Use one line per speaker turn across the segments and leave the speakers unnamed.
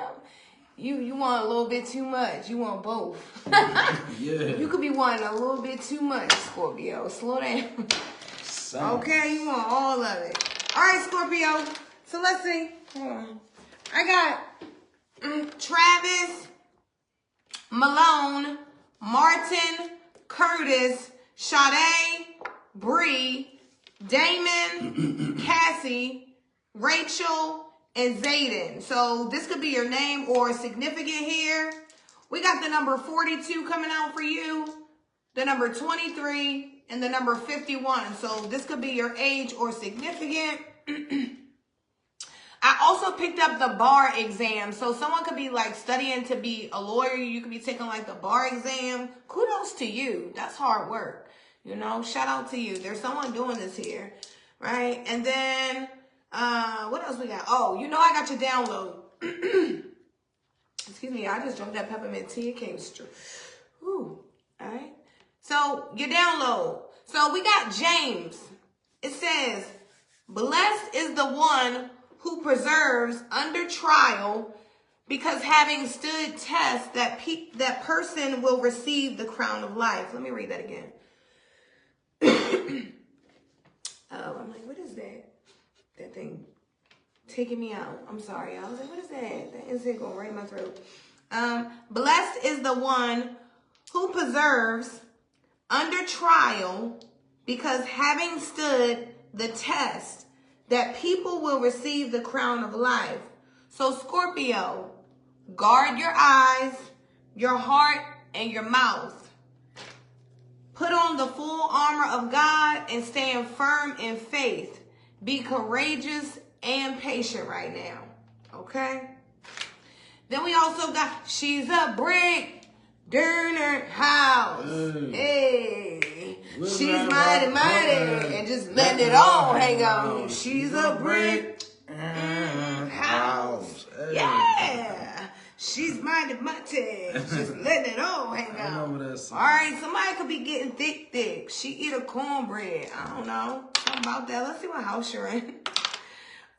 Scorpio. You want a little bit too much. You want both.
Yeah.
You could be wanting a little bit too much, Scorpio. Slow down.
Same.
Okay, you want all of it. All right, Scorpio. So let's see. Hold on. I got Travis, Malone, Martin, Curtis, Sade, Bree, Damon, Cassie, Rachel, and Zayden. So this could be your name or significant here. We got the number 42 coming out for you, the number 23, and the number 51. So this could be your age or significant. I also picked up the bar exam. So someone could be like studying to be a lawyer. You could be taking like the bar exam. Kudos to you. That's hard work. You know, shout out to you. There's someone doing this here, right? And then, what else we got? Oh, you know I got your download. Excuse me, I just drank that peppermint tea. It came straight. Ooh, all right. So your download. So we got James. It says, blessed is the one who perseveres under trial, because having stood test, that person will receive the crown of life. Let me read that again. Oh, I'm like, what is that? That thing taking me out. I'm sorry. I was like, what is that? That insect going right in my throat. Blessed is the one who perseveres under trial, because having stood the test, that people will receive the crown of life. So Scorpio, guard your eyes, your heart, and your mouth. Put on the full armor of God and stand firm in faith. Be courageous and patient right now. Okay? Then we also got, she's a brick, Durner house. Hey. She's mighty, and just letting it all hang on. She's a brick house.
Hey.
Yeah. She's mighty, just letting it all hang on. All right, somebody could be getting thick. She eat a cornbread. I don't know. Something about that. Let's see what house you're in.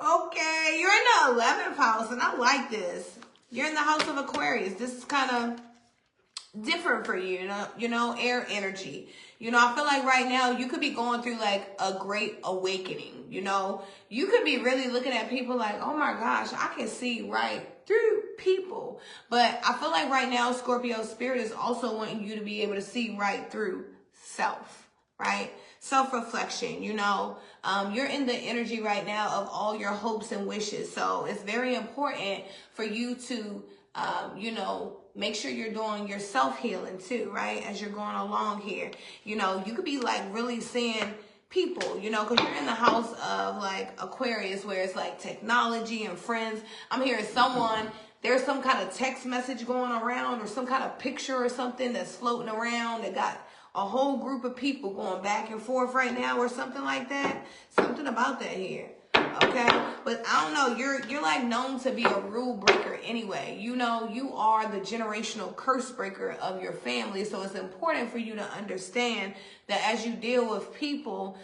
Okay, you're in the 11th house, and I like this. You're in the house of Aquarius. This is kind of different for you, you know, air energy. You know, I feel like right now you could be going through like a great awakening. You know, you could be really looking at people like, oh my gosh, I can see right through people. But I feel like right now, Scorpio spirit is also wanting you to be able to see right through self, right? Self-reflection, you know, you're in the energy right now of all your hopes and wishes. So it's very important for you to, you know, make sure you're doing your self-healing too, right? As you're going along here, you know, you could be like really seeing people, you know, because you're in the house of like Aquarius, where it's like technology and friends. I'm hearing someone, there's some kind of text message going around or some kind of picture or something that's floating around that got a whole group of people going back and forth right now or something like that. Something about that here. Okay, but I don't know, you're like known to be a rule breaker anyway. You know, you are the generational curse breaker of your family. So it's important for you to understand that as you deal with people,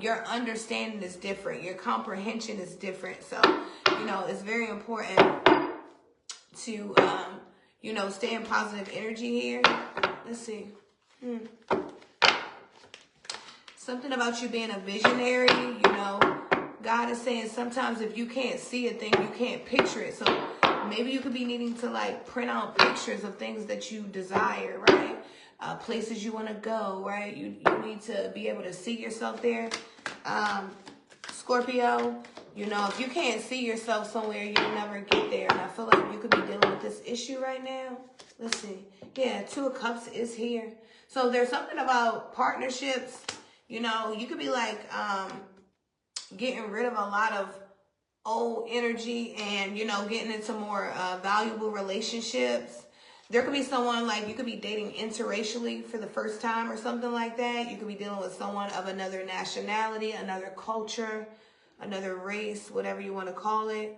your understanding is different. Your comprehension is different. So, you know, it's very important to, you know, stay in positive energy here. Let's see. Something about you being a visionary, you know. God is saying sometimes if you can't see a thing, you can't picture it. So maybe you could be needing to like print out pictures of things that you desire, right? Places you want to go, right? You need to be able to see yourself there. Scorpio, you know, if you can't see yourself somewhere, you'll never get there. And I feel like you could be dealing with this issue right now. Let's see. Yeah, 2 of Cups is here. So there's something about partnerships. You know, you could be like, getting rid of a lot of old energy and, you know, getting into more valuable relationships. There could be someone like, you could be dating interracially for the first time or something like that. You could be dealing with someone of another nationality, another culture, another race, whatever you want to call it.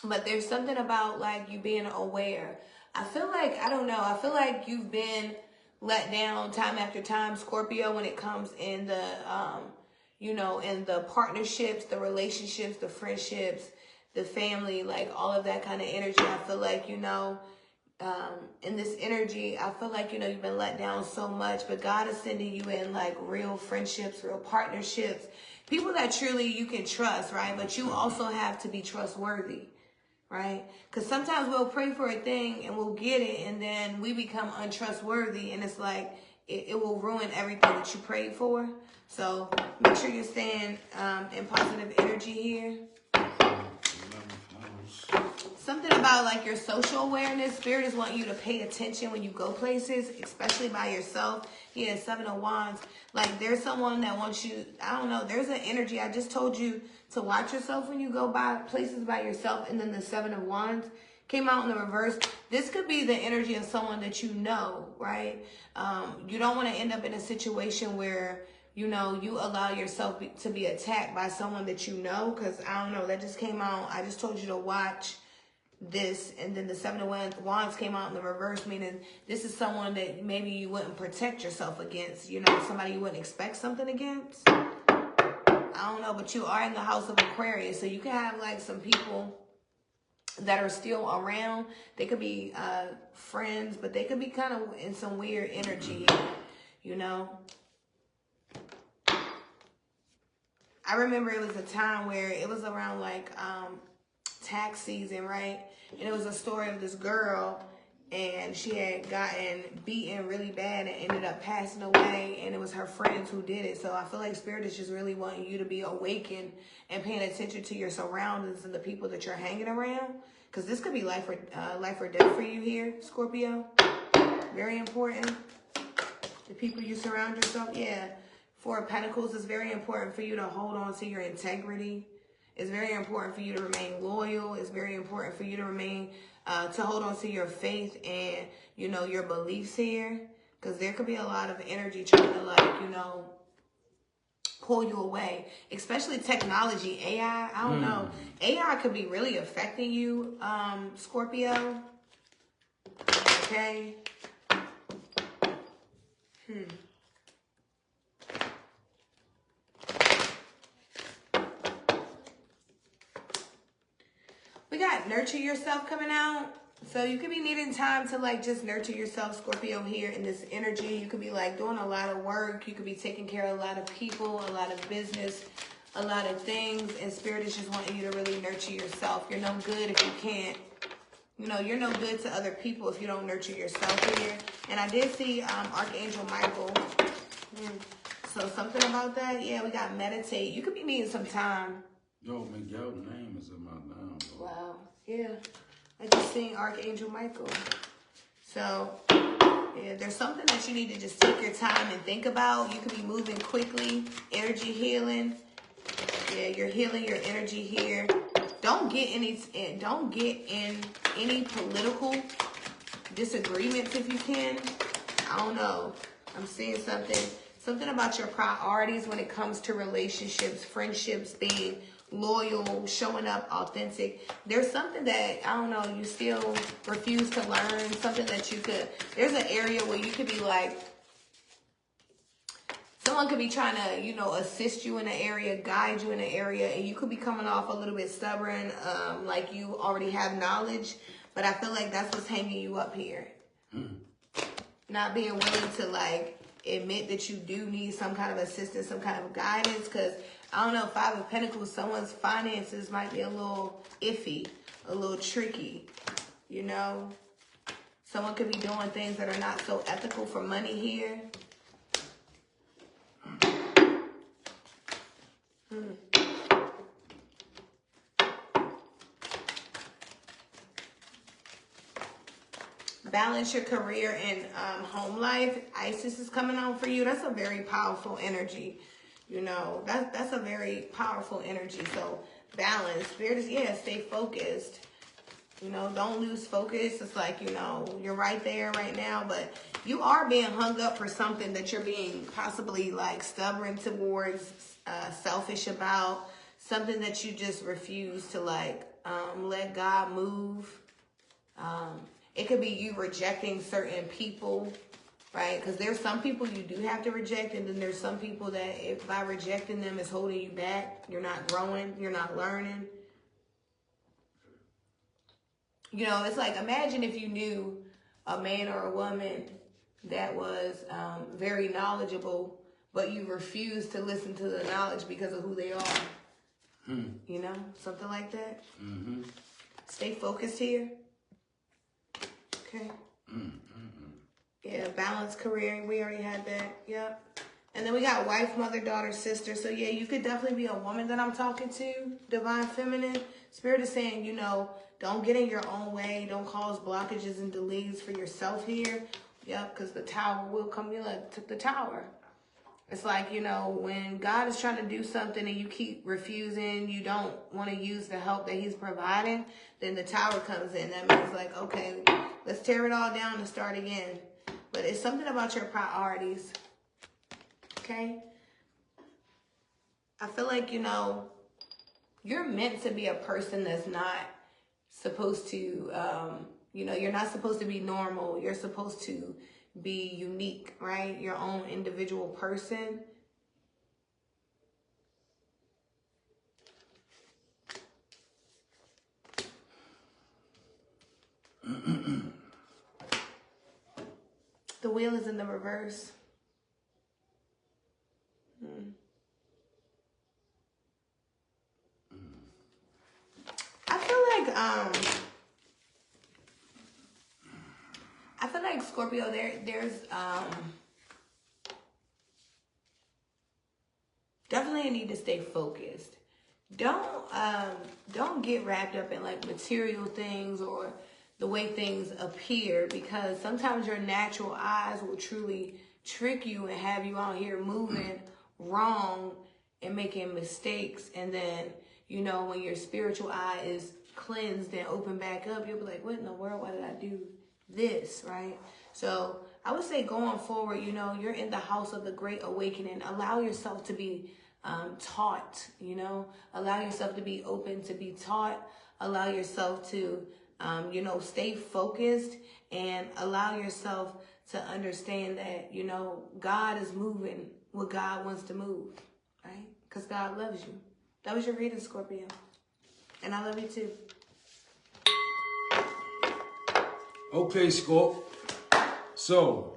But there's something about like you being aware. I feel like, I don't know, I feel like you've been let down time after time, Scorpio, when it comes in the, you know, in the partnerships, the relationships, the friendships the family, like all of that kind of energy. I feel like, you know, in this energy, I feel like, you know, you've been let down so much, but God is sending you in like real friendships, real partnerships, people that truly you can trust, right? But you also have to be trustworthy, right? Because sometimes we'll pray for a thing and we'll get it, and then we become untrustworthy, and it's like it will ruin everything that you prayed for. So make sure you're staying in positive energy here. Something about like your social awareness. Spirit is wanting you to pay attention when you go places, especially by yourself. Yeah, 7 of Wands. Like there's someone that wants you, I don't know, there's an energy. I just told you to watch yourself when you go by places by yourself. And then the 7 of Wands came out in the reverse. This could be the energy of someone that you know, right? You don't want to end up in a situation where, you know, you allow yourself to be attacked by someone that you know. Because I don't know, that just came out. I just told you to watch this, and then the 7 of Wands came out in the reverse, meaning this is someone that maybe you wouldn't protect yourself against, you know, somebody you wouldn't expect something against. I don't know, but you are in the house of Aquarius, so you can have like some people that are still around. They could be friends, but they could be kind of in some weird energy, you know. I remember it was a time where it was around like tax season, right? And it was a story of this girl, and she had gotten beaten really bad and ended up passing away, and it was her friends who did it. So I feel like Spirit is just really wanting you to be awakened and paying attention to your surroundings and the people that you're hanging around, because this could be life or death for you here, Scorpio. Very important. The people you surround yourself, yeah. 4 of Pentacles is very important for you to hold on to your integrity. It's very important for you to remain loyal. It's very important for you to remain, to hold on to your faith and, you know, your beliefs here. Because there could be a lot of energy trying to, like, you know, pull you away. Especially technology, AI. I don't know. AI could be really affecting you, Scorpio. Okay. We got nurture yourself coming out. So you could be needing time to like just nurture yourself, Scorpio, here in this energy. You could be like doing a lot of work. You could be taking care of a lot of people, a lot of business, a lot of things. And Spirit is just wanting you to really nurture yourself. You're no good if you can't. You know, you're no good to other people if you don't nurture yourself here. And I did see Archangel Michael. So something about that. Yeah, we got meditate. You could be needing some time.
Yo, Miguel's name is in my name.
Wow. Yeah. I just seen Archangel Michael. So, yeah, there's something that you need to just take your time and think about. You could be moving quickly. Energy healing. Yeah, you're healing your energy here. Don't get in any political disagreements if you can. I don't know. I'm seeing something about your priorities when it comes to relationships, friendships, being loyal, showing up authentic. There's something that, I don't know, you still refuse to learn, something that you could, there's an area where you could be like, someone could be trying to, you know, assist you in an area, guide you in an area, and you could be coming off a little bit stubborn, like you already have knowledge, but I feel like that's what's hanging you up here. Not being willing to, like, admit that you do need some kind of assistance, some kind of guidance, because, I don't know, 5 of Pentacles, someone's finances might be a little iffy, a little tricky, you know? Someone could be doing things that are not so ethical for money here. Balance your career and home life. Isis is coming on for you. That's a very powerful energy. You know, that's a very powerful energy. So balance. Spirit is, yeah, stay focused. You know, don't lose focus. It's like, you know, you're right there right now, but you are being hung up for something that you're being possibly like stubborn towards, selfish about, something that you just refuse to like let God move. It could be you rejecting certain people, right? Because there's some people you do have to reject, and then there's some people that if by rejecting them is holding you back, you're not growing, you're not learning. You know, it's like, imagine if you knew a man or a woman that was very knowledgeable, but you refuse to listen to the knowledge because of who they are. You know, something like that. Stay focused here. Okay. Yeah, balanced career. We already had that. Yep. And then we got wife, mother, daughter, sister. So yeah, you could definitely be a woman that I'm talking to. Divine feminine. Spirit is saying, you know, don't get in your own way. Don't cause blockages and delays for yourself here. Yep, because the tower will come. You like took the tower. It's like, you know, when God is trying to do something and you keep refusing, you don't want to use the help that he's providing, then the tower comes in. That means like, okay, let's tear it all down and start again. But it's something about your priorities. Okay? I feel like, you know, you're meant to be a person that's not supposed to, you know, you're not supposed to be normal. You're supposed to be unique, right? Your own individual person. The wheel is in the reverse. I feel like Scorpio, there's definitely a need to stay focused. Don't get wrapped up in like material things or the way things appear, because sometimes your natural eyes will truly trick you and have you out here moving wrong and making mistakes. And then, you know, when your spiritual eye is cleansed and opened back up, you'll be like, what in the world? Why did I do this? Right? So I would say going forward, you know, you're in the house of the great awakening. Allow yourself to be taught, you know, allow yourself to be open to be taught, allow yourself to, you know, stay focused, and allow yourself to understand that, you know, God is moving what God wants to move, right? Because God loves you. That was your reading, Scorpio. And I love you too.
Okay, Scorp. So,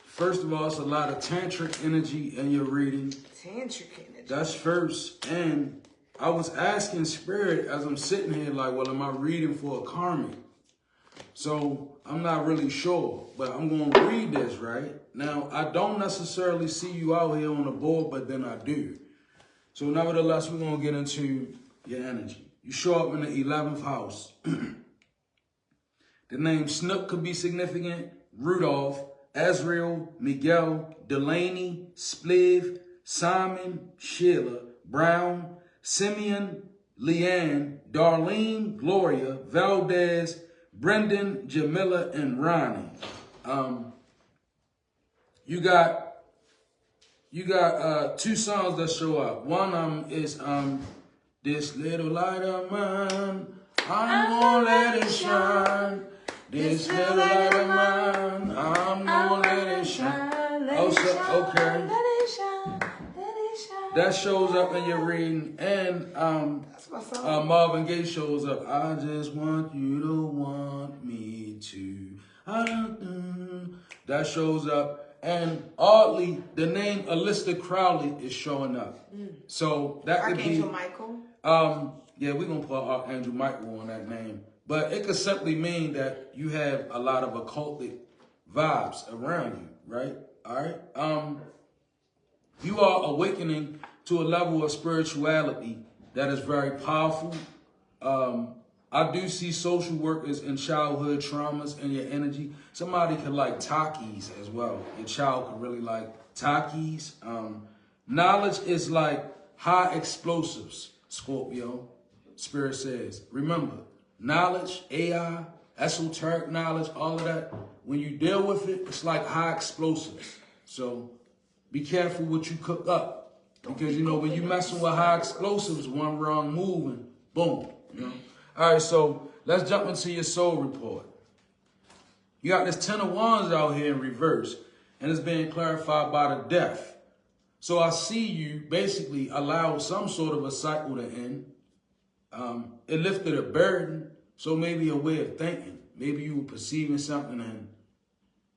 first of all, it's a lot of tantric energy in your reading.
Tantric energy.
That's first. And I was asking Spirit as I'm sitting here, like, well, am I reading for a karmic? So I'm not really sure, but I'm going to read this, right? Now, I don't necessarily see you out here on the board, but then I do. So nevertheless, we're going to get into your energy. You show up in the 11th house. The name Snook could be significant. Rudolph, Azrael, Miguel, Delaney, Spliv, Simon, Sheila, Brown, Simeon, Leanne, Darlene, Gloria, Valdez, Brendan, Jamila, and Ronnie. You got two songs that show up. One is This Little Light of Mine, I'm gonna let it shine. This little light of mine, I'm gonna let it shine. Okay. That shows up in your reading, and Marvin Gaye shows up. I just want you to want me to. That shows up, and oddly, the name Aleister Crowley is showing up. So that could be
Archangel Michael.
Yeah, we're gonna put Archangel Michael on that name, but it could simply mean that you have a lot of occultic vibes around you, right? All right. You are awakening to a level of spirituality that is very powerful. I do see social workers and childhood traumas in your energy. Somebody could like Takis as well. Your child could really like Takis. Knowledge is like high explosives, Scorpio. Spirit says, remember, knowledge, AI, esoteric knowledge, all of that, when you deal with it, it's like high explosives. So be careful what you cook up. Because, you know, when you messing with high explosives, one wrong move and boom. You know? All right, so let's jump into your soul report. You got this 10 of Wands out here in reverse, and it's being clarified by the death. So I see you basically allow some sort of a cycle to end. It lifted a burden. So maybe a way of thinking. Maybe you were perceiving something and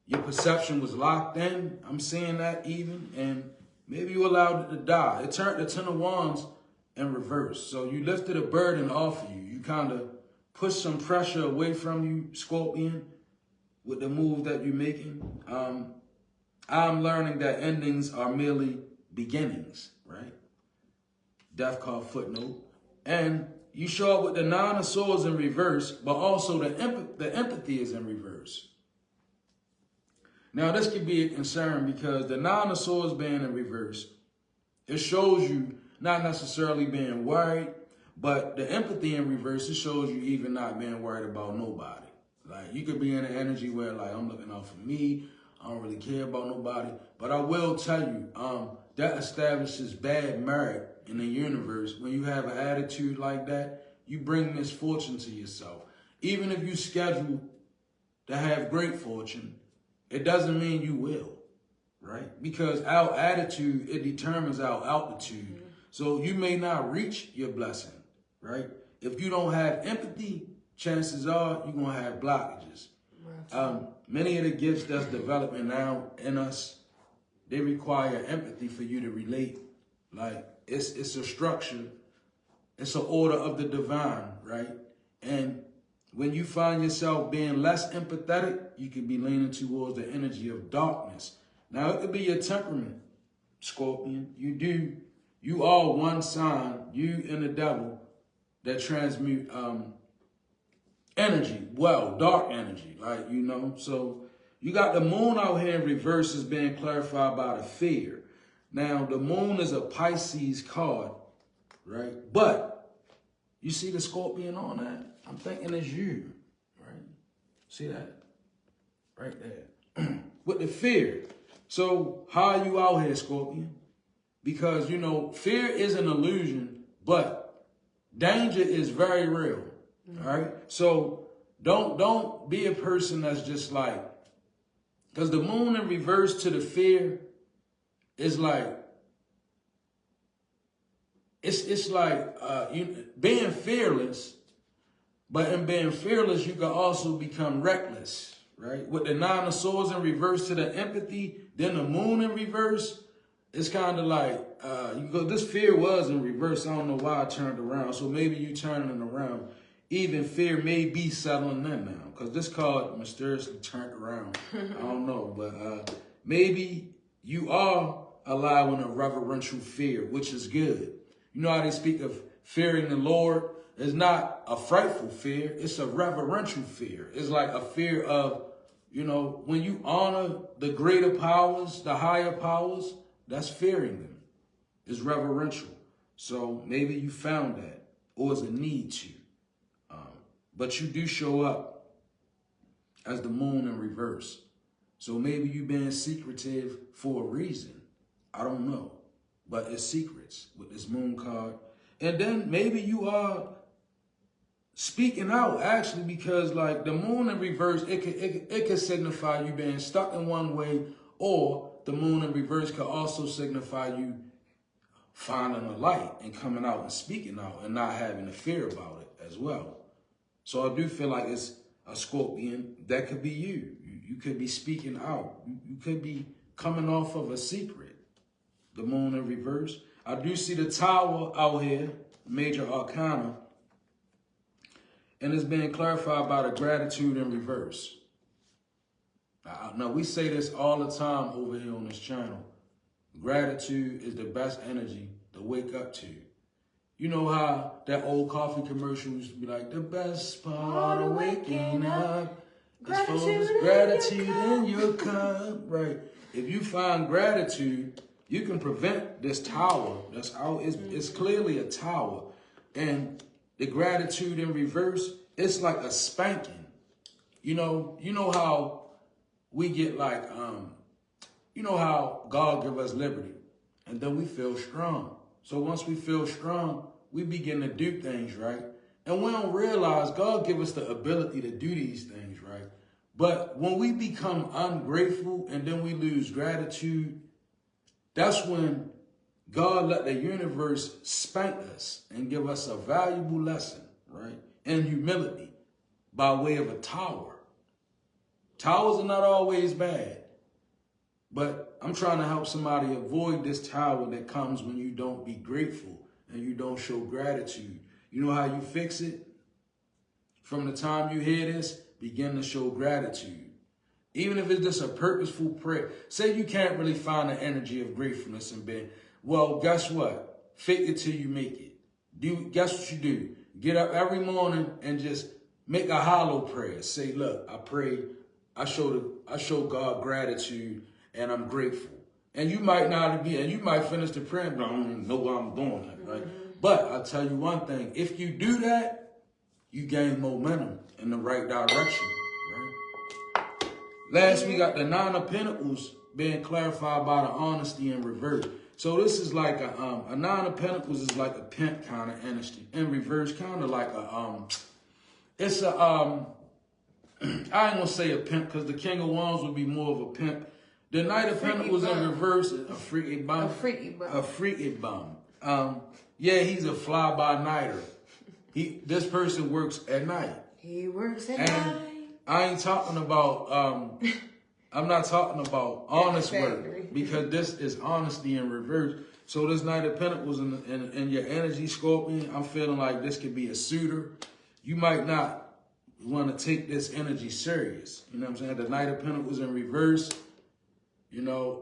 your perception was locked in. I'm seeing that even. And maybe you allowed it to die. It turned the Ten of Wands in reverse. So you lifted a burden off of you. You kind of pushed some pressure away from you, Scorpion, with the move that you're making. I'm learning that endings are merely beginnings, right? Death card footnote. And you show up with the Nine of Swords in reverse, but also the empathy is in reverse. Now, this could be a concern because the Nine of Swords being in reverse, it shows you not necessarily being worried, but the empathy in reverse, it shows you even not being worried about nobody. Like, you could be in an energy where, like, I'm looking out for me, I don't really care about nobody. But I will tell you, that establishes bad merit in the universe. When you have an attitude like that, you bring misfortune to yourself. Even if you schedule to have great fortune, it doesn't mean you will, right? Because our attitude, it determines our altitude. Mm-hmm. So you may not reach your blessing, right? If you don't have empathy, chances are you're going to have blockages. Many of the gifts that's developing now in us, they require empathy for you to relate. Like, it's a structure. It's an order of the divine, right? And when you find yourself being less empathetic, you can be leaning towards the energy of darkness. Now, it could be your temperament, Scorpion. You are one sign, you and the devil, that transmute energy, dark energy, like, you know. So you got the moon out here in reverse is being clarified by the fear. Now, the moon is a Pisces card, right? But you see the Scorpion on that? I'm thinking it's you, right? See that? Right there. With the fear. So how are you out here, Scorpion? Because, you know, fear is an illusion, but danger is very real. Mm-hmm. All right? So don't be a person that's just like, because the moon in reverse to the fear is like, it's like you being fearless, but in being fearless, you can also become reckless, right? With the Nine of Swords in reverse to the empathy, then the moon in reverse, it's kind of like, this fear was in reverse. I don't know why I turned around. So maybe you turning it around. Even fear may be settling in now, because this card mysteriously turned around. I don't know, but maybe you are allowing a reverential fear, which is good. You know how they speak of fearing the Lord? It's not a frightful fear. It's a reverential fear. It's like a fear of, you know, when you honor the greater powers, the higher powers, that's fearing them. It's reverential. So maybe you found that, or it's a need to. But you do show up as the moon in reverse. So maybe you've been secretive for a reason. I don't know. But it's secrets with this moon card. And then maybe you are speaking out, actually, because like the moon in reverse, it could signify you being stuck in one way, or the moon in reverse could also signify you finding a light and coming out and speaking out and not having to fear about it as well. So I do feel like it's a Scorpion. That could be you. You could be speaking out. You could be coming off of a secret. The moon in reverse. I do see the Tower out here, major arcana. And it's being clarified by the gratitude in reverse. Now, we say this all the time over here on this channel. Gratitude is the best energy to wake up to. You know how that old coffee commercial used to be like, the best part of waking up is gratitude in your cup. Right. If you find gratitude, you can prevent this tower that's out. It's clearly a tower. And the gratitude in reverse, it's like a spanking. You know how we get like, you know how God give us liberty, and then we feel strong. So once we feel strong, we begin to do things, right? And we don't realize God give us the ability to do these things, right? But when we become ungrateful and then we lose gratitude, that's when God let the universe spank us and give us a valuable lesson, right? In humility. by way of a tower. Towers are not always bad. But I'm trying to help somebody avoid this tower that comes when you don't be grateful and you don't show gratitude. You know how you fix it? From the time you hear this, begin to show gratitude. Even if it's just a purposeful prayer. Say you can't really find the energy of gratefulness in bed. Well, guess what? Fake it till you make it. Guess what you do? Get up every morning and just make a hollow prayer. Say, look, I pray, I show God gratitude and I'm grateful. And you might not be, and you might finish the prayer, but I don't even know why I'm doing that, right? But I'll tell you one thing. If you do that, you gain momentum in the right direction, right? Last, we got the Nine of Pentacles being clarified by the honesty in reverse. So this is like a Nine of Pentacles is like a pimp kind of energy. In reverse, kind of like it's a, I ain't gonna say a pimp because the King of Wands would be more of a pimp. The Knight of Pentacles in reverse is a freaky bum.
A freaky bum.
A freaky bum. Yeah, he's a fly-by-nighter. This person works at night.
He works at night.
I ain't talking about, I'm not talking about honest work because this is honesty in reverse. So this Knight of Pentacles in your energy, Scorpion, I'm feeling like this could be a suitor. You might not want to take this energy serious. You know what I'm saying? The Knight of Pentacles in reverse. You know,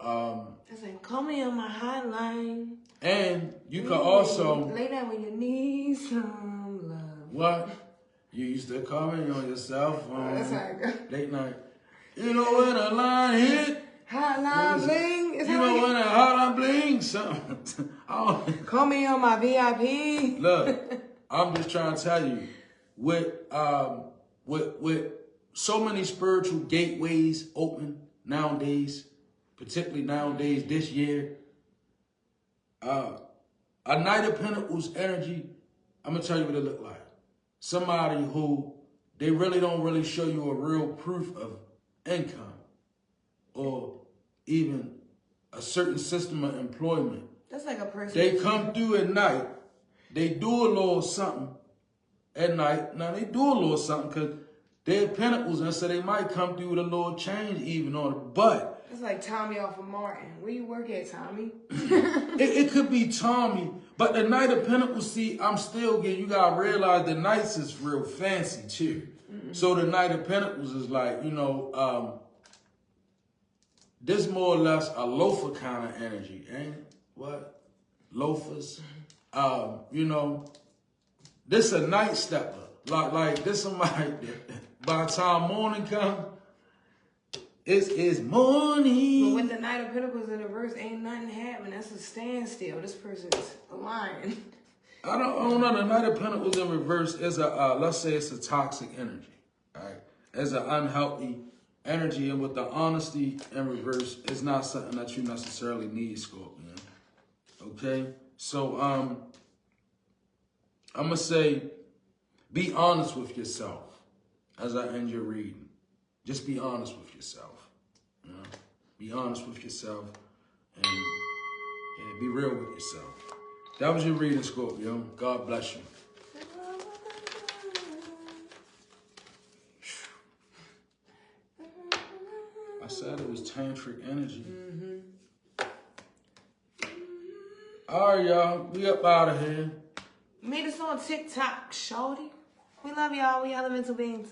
I said, call me on my hotline.
And you can also
lay down when you need some love.
What? You used to call me on your cell phone.
That's how it goes.
Late night. You know when a line hit?
Hotline bling.
You know when a hotline bling? Something.
Call me on my VIP.
Look, I'm just trying to tell you, with so many spiritual gateways open nowadays, particularly nowadays this year, a Knight of Pentacles energy, I'm going to tell you what it look like. Somebody who, they really don't really show you a real proof of income or even a certain system of employment.
That's like a person.
They come through at night. They do a little something at night. Now, they do a little something because they're Pentacles, and so they might come through with a little change even on it. But
it's like Tommy off of Martin. Where you work at, Tommy?
it could be Tommy, but the Knight of Pentacles, see, I'm still getting, you got to realize the Knights is real fancy too. So the Knight of Pentacles is like, you know, this more or less a loafer kind of energy, ain't it? What? Loafers. You know, this a night stepper. Like this somebody, by the time morning comes, it's morning.
But with the Knight of Pentacles in reverse, ain't nothing happening. That's a standstill. This person's lying.
I don't know. The Knight of Pentacles in reverse is a, let's say it's a toxic energy. All right. It's an unhealthy energy. And with the honesty in reverse, it's not something that you necessarily need, Scorpion. Okay? So, I'm going to say, be honest with yourself as I end your reading. Just be honest with yourself. You know? Be honest with yourself and be real with yourself. That was your reading, Scorpio. God bless you. I said it was tantric energy. All right, y'all. We up out of here.
Meet us on TikTok, shorty. We love y'all. We elemental beings.